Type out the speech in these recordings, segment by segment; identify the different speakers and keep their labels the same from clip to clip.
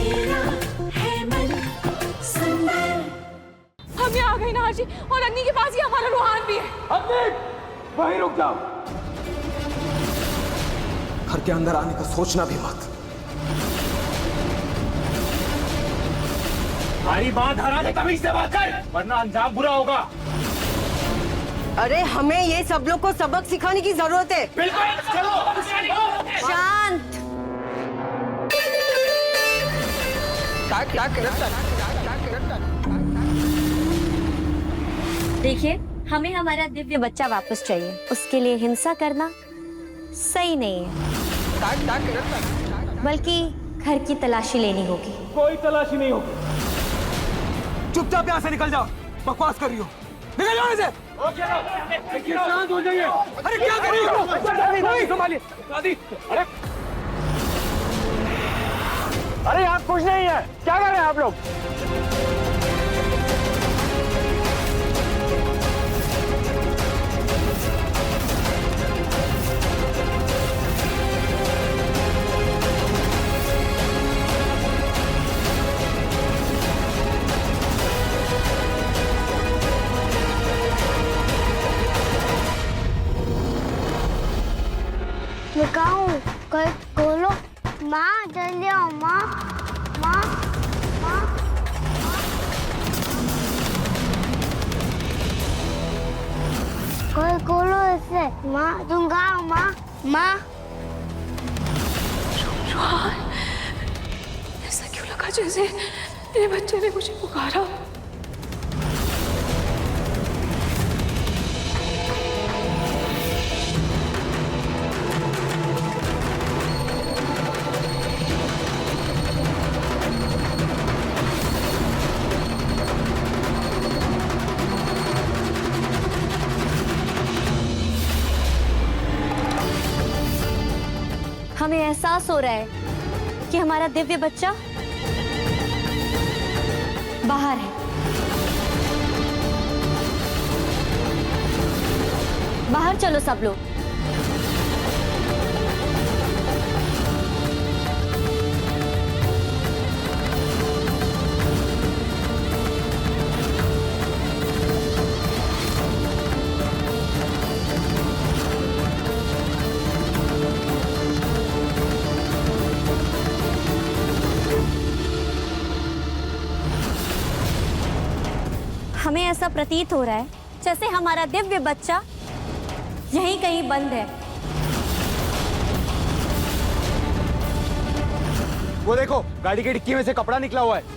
Speaker 1: मेरा है मन सुंदर।
Speaker 2: हम यहाँ आ गए ना हाजी, और अग्नि के पास ही हमारा रूहान भी है।
Speaker 3: अग्नि, वहीं रुक जाओ। घर के अंदर आने का सोचना भी मत। हमारी बात हराने तमीज से बात कर, वरना अंजाम बुरा होगा।
Speaker 4: अरे हमें ये सब लोग को सबक सिखाने की जरूरत है।
Speaker 3: बिल्कुल, चलो।
Speaker 4: शांत।
Speaker 5: देखिए, हमें हमारा दिव्य बच्चा वापस चाहिए। उसके लिए हिंसा करना सही नहीं है, बल्कि घर की तलाशी लेनी होगी।
Speaker 3: कोई तलाशी नहीं होगी। चुपचाप यहाँ से निकल जाओ। बकवास कर रही हो, निकल जाओ इसे। शांत हो जाइए। अरे क्या कर रही हो? संभालिए। अरे अरे आप कुछ नहीं है, क्या कर रहे हैं आप लोग?
Speaker 6: मैं खोलो माँ, जल्दी आओ माँ, माँ, माँ। कोई खोलो इसे माँ, तुम गाओ माँ, माँ।
Speaker 2: ऐसा क्यों लगा जैसे मेरे बच्चे ने मुझे पुकारा?
Speaker 5: हमें एहसास हो रहा है कि हमारा दिव्य बच्चा बाहर है। बाहर चलो सब लोग। हमें ऐसा प्रतीत हो रहा है जैसे हमारा दिव्य बच्चा यहीं कहीं बंद है।
Speaker 3: वो देखो, गाड़ी की डिक्की में से कपड़ा निकला हुआ है।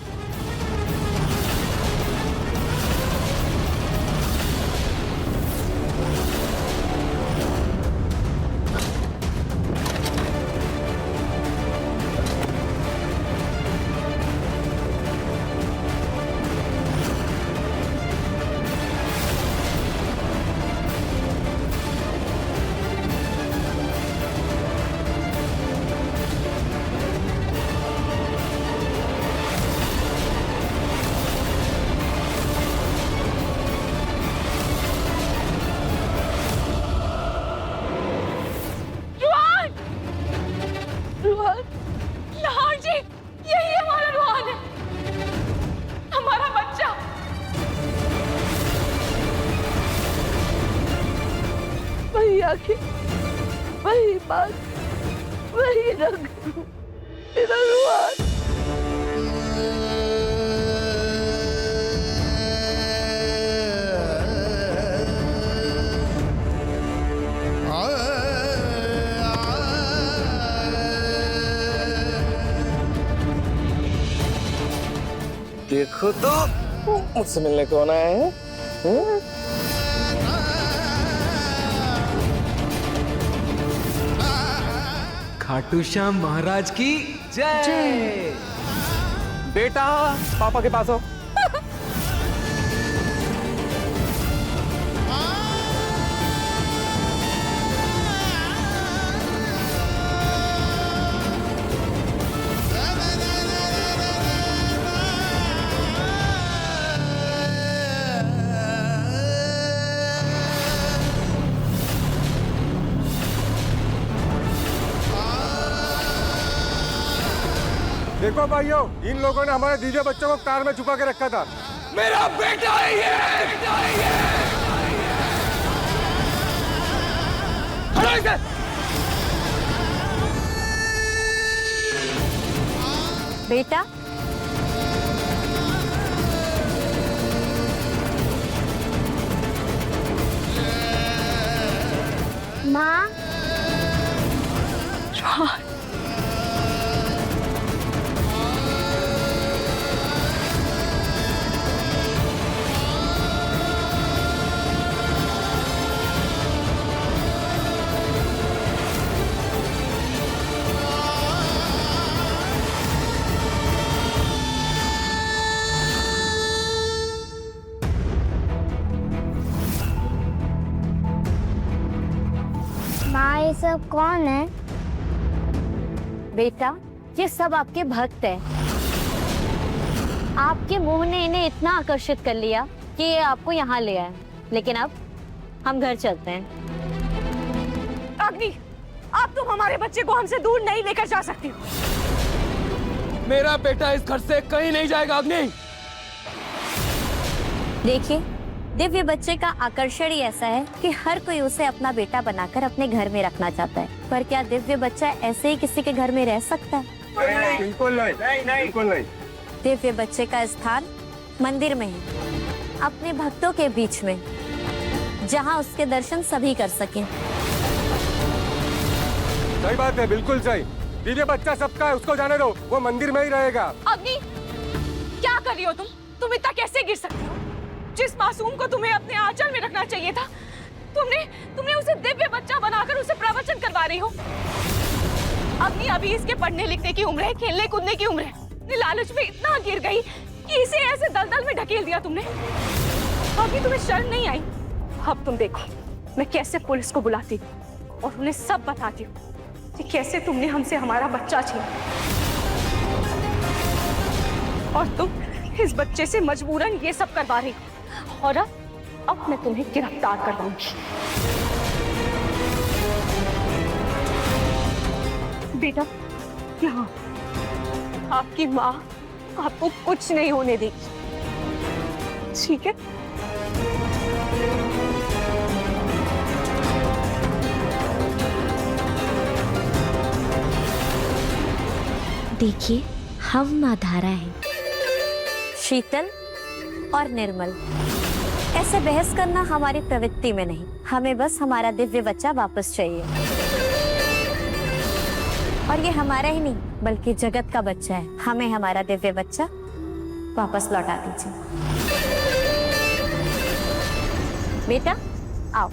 Speaker 2: आखिर वही बात, वही रंग, मेरा रूहान।
Speaker 3: देखो तो मुझसे मिलने कौन आया है? खाटू श्याम महाराज की जय। बेटा पापा के पास हो।
Speaker 7: देखो भाइयों, इन लोगों ने हमारे दिव्य बच्चों को कार में छुपा के रखा था।
Speaker 3: मेरा बेटा है ये। हटाओ इसे।
Speaker 5: बेटा
Speaker 6: माँ माँ ये सब कौन है?
Speaker 5: बेटा ये सब आपके भक्त हैं। आपके मुंह ने इन्हें इतना आकर्षित कर लिया कि ये आपको यहाँ ले आए। लेकिन अब हम घर चलते हैं।
Speaker 2: अग्नि, अब तुम हमारे बच्चे को हमसे दूर नहीं लेकर जा सकती हो।
Speaker 3: मेरा बेटा इस घर से कहीं नहीं जाएगा अग्नि।
Speaker 5: देखिए, दिव्य बच्चे का आकर्षण ही ऐसा है कि हर कोई उसे अपना बेटा बनाकर अपने घर में रखना चाहता है। पर क्या दिव्य बच्चा ऐसे ही किसी के घर में रह सकता है?
Speaker 7: बिल्कुल नहीं, बिल्कुल नहीं।
Speaker 5: दिव्य बच्चे का स्थान मंदिर में है, अपने भक्तों के बीच में, जहां उसके दर्शन सभी कर सकें।
Speaker 7: सही बात है, बिल्कुल सही। दिव्य बच्चा सबका है, उसको जाने दो, वो मंदिर में ही रहेगा।
Speaker 2: अग्नि, क्या कर रही हो तुम? तुम इतना कैसे गिर सकती हो? जिस मासूम को तुम्हें अपने आंचल में रखना चाहिए था, तुमने उसे दिव्य बच्चा बनाकर उसे प्रवचन करवा रही हो। अग्नि, अभी इसके पढ़ने लिखने की उम्र है, खेलने कूदने की उम्र है। लालच में इतना गिर गई कि इसे ऐसे दलदल में ढकेल दिया तुमने। अभी तुम्हें शर्म नहीं आई? अब तुम देखो, मैं कैसे पुलिस को बुलाती हूँ और उन्हें सब बताती हूँ कि कैसे तुमने हमसे हमारा बच्चा छीना और तुम इस बच्चे से मजबूरन ये सब करवा रही हो। और अब मैं तुम्हें गिरफ्तार करवाऊंगी। बेटा, यहाँ आपकी माँ आपको कुछ नहीं होने देगी, ठीक है?
Speaker 5: देखिए, हम माँ धारा हैं, शीतल और निर्मल। ऐसे बहस करना हमारी प्रवृत्ति में नहीं। हमें बस हमारा दिव्य बच्चा वापस चाहिए। और ये हमारा ही नहीं बल्कि जगत का बच्चा है। हमें हमारा दिव्य बच्चा वापस लौटा दीजिए। बेटा आओ,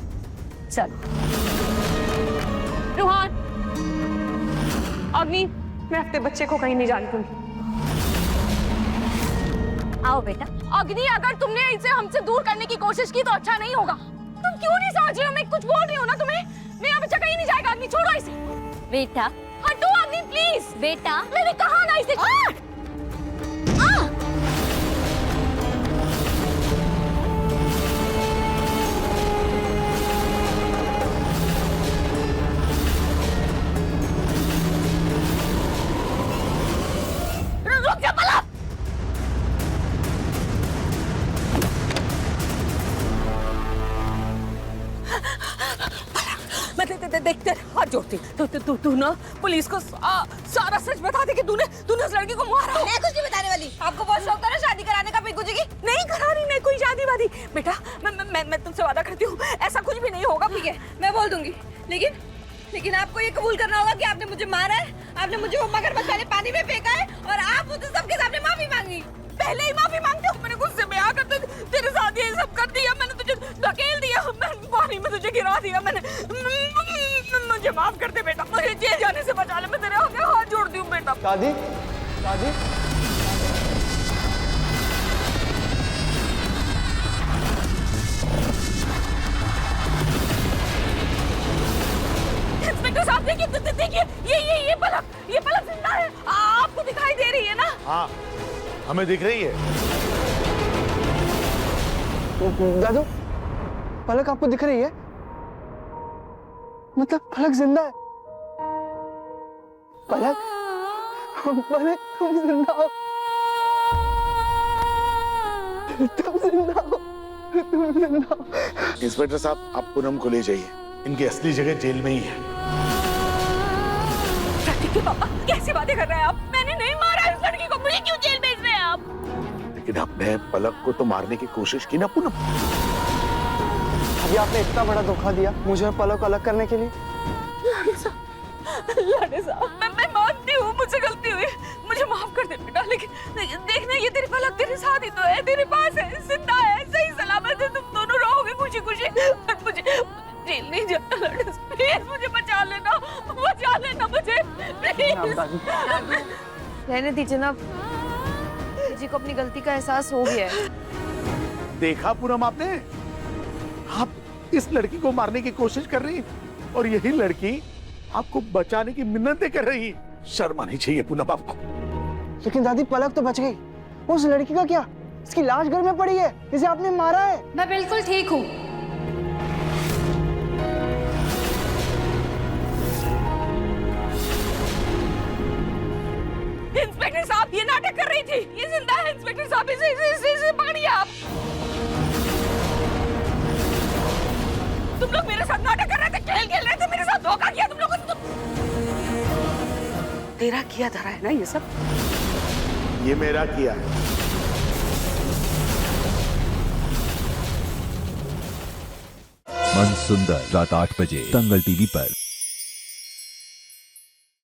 Speaker 5: चलो।
Speaker 2: रूहान, अग्नि, मैं अपने बच्चे को कहीं नहीं जाने दूंगी।
Speaker 5: आओ बेटा।
Speaker 2: अग्नि, अगर तुमने इसे हमसे दूर करने की कोशिश की तो अच्छा नहीं होगा। तुम क्यों नहीं समझ रहे हो? मैं कुछ बोल रही हूँ ना तुम्हें। मेरा बच्चा कहीं नहीं जाएगा। अग्नि, छोड़ो इसे।
Speaker 5: बेटा
Speaker 2: हटो अग्नि, प्लीज।
Speaker 5: बेटा
Speaker 2: मैंने कहा ना इसे। रुक जा पलक। मैं देखते हाथ जोड़ती। तू ना पुलिस को सारा सच बता दे कि तूने उस लड़की को मारा।
Speaker 8: मैं कुछ नहीं बताने वाली। आपको बहुत शौक था ना शादी कराने का पिंकू जी की?
Speaker 2: नहीं करा रही मैं कोई शादी वादी। बेटा, मैं तुमसे वादा करती हूँ, ऐसा कुछ भी नहीं होगा।
Speaker 8: ठीक है, मैं बोल दूंगी, लेकिन आपको ये कबूल करना होगा कि आपने मुझे मारा है, आपने मुझे वो मगरमच्छ वाले पानी में फेंका है और आप मुझे सबके सामने माफी मांगी।
Speaker 2: पहले ही माफी मांगती हूँ। मैंने गुस्से में आकर तेरे साथ ये सब कर दिया। मैंने तुझे धकेल दिया, मैंने पानी में तुझे गिरा दिया। मुझे माफ कर दे बेटा, मुझे जेल जाने से बचा ले। मैं तेरे आगे हाथ जोड़ती हूँ बेटा।
Speaker 3: दादी, दादी।
Speaker 2: इंस्पेक्टर साहब, देखिए ये पलक जिंदा है। आपको दिखाई दे रही है ना?
Speaker 9: हाँ, हमें दिख रही है।
Speaker 3: दादू, पलक आपको दिख रही है? मतलब पलक जिंदा है? पलक, पलक तुम जिंदा हो, तुम जिंदा हो, तुम जिंदा हो।
Speaker 9: इंस्पेक्टर साहब, आप पूनम को ले जाइए, इनकी असली जगह जेल में ही है।
Speaker 2: प्रतीक के पापा कैसी बातें कर रहे हैं आप? मैंने नहीं मारा इस लड़की को, मुझे क्यों जेल भेज रहे हैं आप?
Speaker 9: लेकिन आपने पलक को तो मारने की कोशिश की ना पूनम।
Speaker 3: अभी आपने इतना बड़ा धोखा दिया मुझे और पलक को अलग करने के लिए।
Speaker 2: लाडे साहब, मैं मानती हूँ मुझसे गलती हुई, मुझे माफ कर दे बेटा। लेकिन देखना, ये तेरी पलक तेरे साथ ही तो है, तेरे पास है, जिंदा है, सही सलामत है। तुम दोनों रहोगे खुशी खुशी। मुझे जेल नहीं जाना लाडे, प्लीज मुझे बचा लेना मुझे, प्लीज।
Speaker 8: रहने दीजिए ना, जी को अपनी गलती का एहसास हो गया है।
Speaker 9: देखा पूनम आपने, आप इस लड़की को मारने की कोशिश कर रही और यही लड़की आपको बचाने की मिन्नतें कर रही। शर्म आनी चाहिए पूनम आपको।
Speaker 3: लेकिन दादी पलक तो बच गई, उस लड़की का क्या? इसकी लाश घर में पड़ी है, इसे आपने मारा है।
Speaker 1: मैं बिल्कुल ठीक हूँ।
Speaker 2: इंस्पेक्टर साहब, ये नाटक कर रही थी, ये जिंदा है। इंस्पेक्टर साहब, इसे पकड़िए आप। तुम लोग मेरे साथ नाटक कर रहे थे, खेल रहे थे, मेरे साथ धोखा किया तुम लोगों ने। तेरा किया धरा है ना ये सब?
Speaker 9: ये मेरा किया है।
Speaker 10: मन सुंदर, रात 8 बजे दंगल टीवी पर।